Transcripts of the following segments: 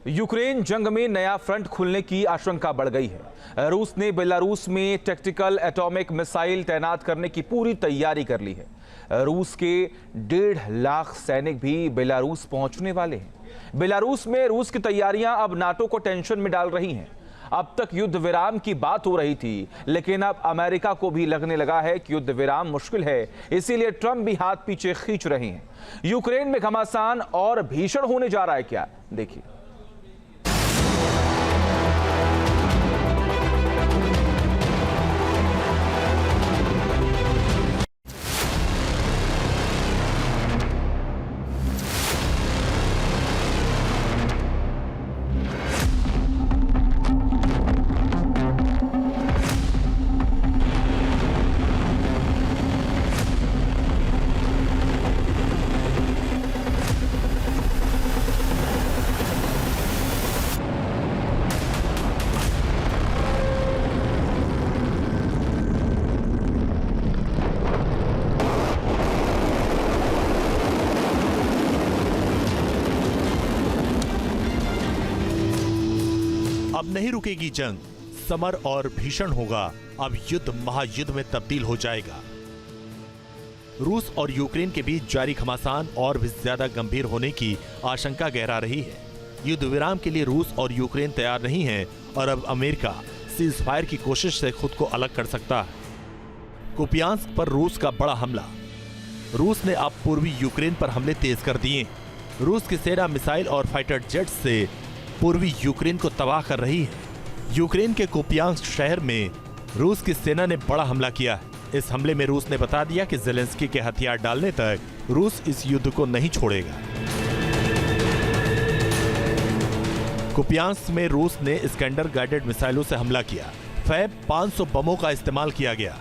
Ukraine जंग में नया फ्रंट खुलने की आशंका बढ़ गई है। रूस ने बेलारूस में टैक्टिकल एटॉमिक मिसाइल तैनात करने की पूरी तैयारी कर ली है। रूस के 1.5 लाख सैनिक भी बेलारूस पहुंचने वाले हैं। बेलारूस में रूस की तैयारियां अब नाटो को टेंशन में डाल रही हैं। अब तक युद्ध विराम की बात हो रही थी, लेकिन अब अमेरिका को भी लगने लगा है कि युद्ध विराम मुश्किल है, इसीलिए ट्रंप भी हाथ पीछे खींच रहे हैं। यूक्रेन में घमासान और भीषण होने जा रहा है क्या, देखिए। अब नहीं रुकेगी जंग, समर और भीषण होगा। अब युद्ध महायुद्ध में तब्दील हो जाएगा। रूस और यूक्रेन के बीच जारी घमासान और भी ज्यादा गंभीर होने की आशंका गहरा रही है। युद्ध विराम के लिए रूस और यूक्रेन तैयार नहीं है और अब अमेरिका सीज फायर की कोशिश से खुद को अलग कर सकता है। कुपियांस्क पर रूस का बड़ा हमला। रूस ने अब पूर्वी यूक्रेन पर हमले तेज कर दिए। रूस की सेना मिसाइल और फाइटर जेट से पूर्वी यूक्रेन को तबाह कर रही है। यूक्रेन के कुपियांस्क शहर में रूस की सेना ने बड़ा हमला किया है। इस हमले में रूस ने बता दिया कि ज़ेलेंस्की के हथियार डालने तक रूस इस युद्ध को नहीं छोड़ेगा। कुपियांस्क में रूस ने इस्कंडर गाइडेड मिसाइलों से हमला किया। फैब 500 बमों का इस्तेमाल किया गया।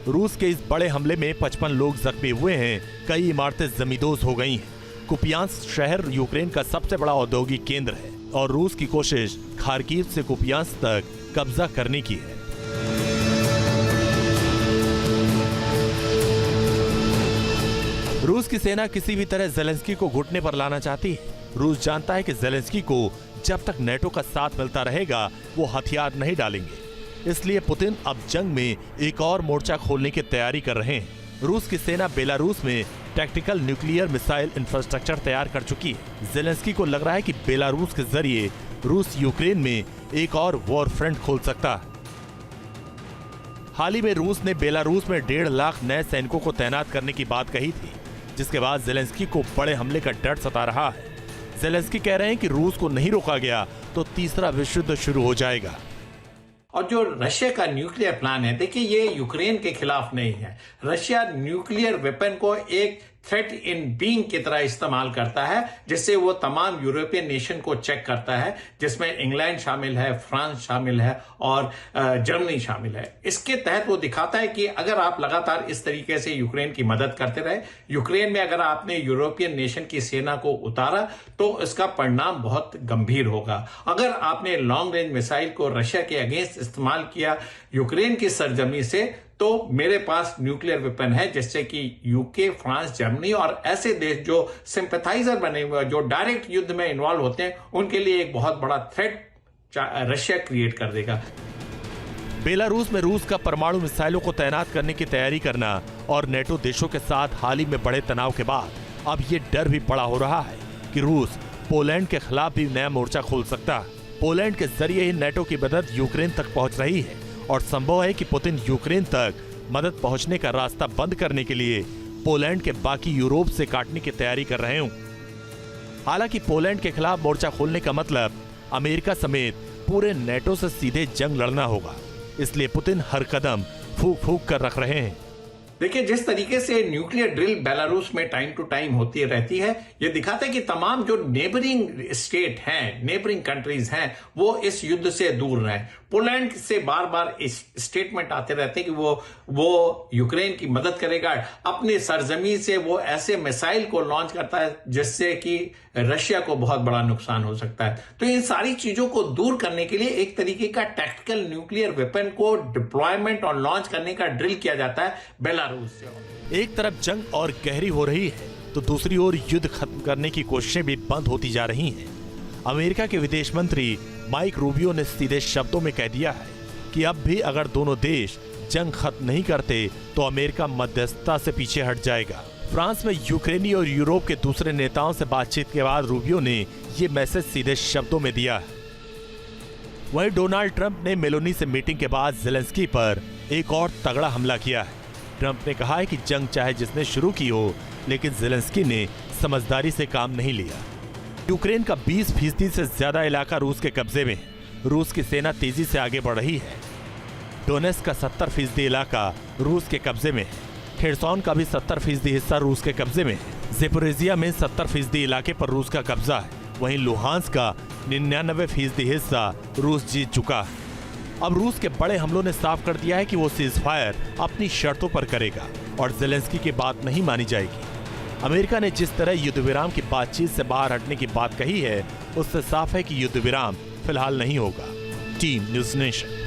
रूस के इस बड़े हमले में 55 लोग जख्मी हुए हैं। कई इमारतें जमींदोज हो गई हैं। कुपियांस्क शहर यूक्रेन का सबसे बड़ा औद्योगिक केंद्र है और रूस की कोशिश खार्किव से कुपियांस्क तक कब्जा करने की है। रूस की सेना किसी भी तरह ज़ेलेंस्की को घुटने पर लाना चाहती है। रूस जानता है कि ज़ेलेंस्की को जब तक नेटो का साथ मिलता रहेगा वो हथियार नहीं डालेंगे। इसलिए पुतिन अब जंग में एक और मोर्चा खोलने की तैयारी कर रहे हैं। रूस की सेना बेलारूस में टैक्टिकल न्यूक्लियर मिसाइल इंफ्रास्ट्रक्चर तैयार कर चुकी है। ज़ेलेंस्की को लग रहा है कि बेलारूस के जरिए रूस यूक्रेन में एक और वॉर फ्रंट खोल सकता है। हाल ही में रूस ने बेलारूस में 1.5 लाख नए सैनिकों को तैनात करने की बात कही थी, जिसके बाद ज़ेलेंस्की को बड़े हमले का डर सता रहा है। ज़ेलेंस्की कह रहे हैं कि रूस को नहीं रोका गया तो तीसरा विश्व युद्ध शुरू हो जाएगा। और जो रशिया का न्यूक्लियर प्लान है, देखिए ये यूक्रेन के खिलाफ नहीं है। रशिया न्यूक्लियर वेपन को एक थ्रेट इन बीइंग की तरह इस्तेमाल करता है, जिससे वो तमाम यूरोपियन नेशन को चेक करता है, जिसमें इंग्लैंड शामिल है, फ्रांस शामिल है और जर्मनी शामिल है। इसके तहत वो दिखाता है कि अगर आप लगातार इस तरीके से यूक्रेन की मदद करते रहे, यूक्रेन में अगर आपने यूरोपियन नेशन की सेना को उतारा तो इसका परिणाम बहुत गंभीर होगा। अगर आपने लॉन्ग रेंज मिसाइल को रशिया के अगेंस्ट इस्तेमाल किया यूक्रेन की सरजमी से, तो मेरे पास न्यूक्लियर वेपन है, जिससे कि यूके, फ्रांस, जर्मनी और ऐसे देश जो सिंपैथाइजर बने हुए, जो डायरेक्ट युद्ध में इन्वॉल्व होते हैं, उनके लिए एक बहुत बड़ा थ्रेट रशिया क्रिएट कर देगा। बेलारूस में रूस का परमाणु मिसाइलों को तैनात करने की तैयारी करना और नेटो देशों के साथ हाल ही में बड़े तनाव के बाद अब ये डर भी बड़ा हो रहा है कि रूस पोलैंड के खिलाफ भी नया मोर्चा खोल सकता है। पोलैंड के जरिए ही नेटो की मदद यूक्रेन तक पहुंच रही है और संभव है कि पुतिन यूक्रेन तक मदद पहुंचने का रास्ता बंद करने के लिए पोलैंड के बाकी यूरोप से काटने की तैयारी कर रहे हों। हालांकि पोलैंड के खिलाफ मोर्चा खोलने का मतलब अमेरिका समेत पूरे नेटो से सीधे जंग लड़ना होगा, इसलिए पुतिन हर कदम फूंक फूंक कर रख रहे हैं। देखिए, जिस तरीके से न्यूक्लियर ड्रिल बेलारूस में टाइम टू टाइम होती रहती है, यह दिखाता है कि तमाम जो नेबरिंग स्टेट हैं, नेबरिंग कंट्रीज हैं, वो इस युद्ध से दूर रहें। पोलैंड से बार बार इस स्टेटमेंट आते रहते हैं कि वो यूक्रेन की मदद करेगा। अपने सरजमी से वो ऐसे मिसाइल को लॉन्च करता है जिससे कि रशिया को बहुत बड़ा नुकसान हो सकता है। तो इन सारी चीजों को दूर करने के लिए एक तरीके का टैक्टिकल न्यूक्लियर वेपन को डिप्लॉयमेंट और लॉन्च करने का ड्रिल किया जाता है बेलारूस से। एक तरफ जंग और गहरी हो रही है तो दूसरी ओर युद्ध खत्म करने की कोशिशें भी बंद होती जा रही हैं। अमेरिका के विदेश मंत्री माइक रूबियो ने सीधे शब्दों में कह दिया है कि अब भी अगर दोनों देश जंग खत्म नहीं करते तो अमेरिका मध्यस्थता से पीछे हट जाएगा। फ्रांस में यूक्रेनी और यूरोप के दूसरे नेताओं से बातचीत के बाद रूबियो ने ये मैसेज सीधे शब्दों में दिया है। वहीं डोनाल्ड ट्रंप ने मेलोनी से मीटिंग के बाद ज़ेलेंस्की पर एक और तगड़ा हमला किया है। ट्रंप ने कहा है कि जंग चाहे जिसने शुरू की हो, लेकिन ज़ेलेंस्की ने समझदारी से काम नहीं लिया। यूक्रेन का 20% से ज्यादा इलाका रूस के कब्जे में है। रूस की सेना तेजी से आगे बढ़ रही है। डोनेट्स्क का 70% इलाका रूस के कब्जे में है। खेरसॉन का भी 70% हिस्सा रूस के कब्जे में है। ज़ेपोरिजिया में 70% इलाके पर रूस का कब्जा है। वहीं लुहांस्क का 99% हिस्सा रूस जीत चुका है। अब रूस के बड़े हमलों ने साफ कर दिया है कि वो सीज़फायर अपनी शर्तों पर करेगा और ज़ेलेंस्की की बात नहीं मानी जाएगी। अमेरिका ने जिस तरह युद्ध विराम की बातचीत से बाहर हटने की बात कही है, उससे साफ है कि युद्ध विराम फिलहाल नहीं होगा। Team news nation.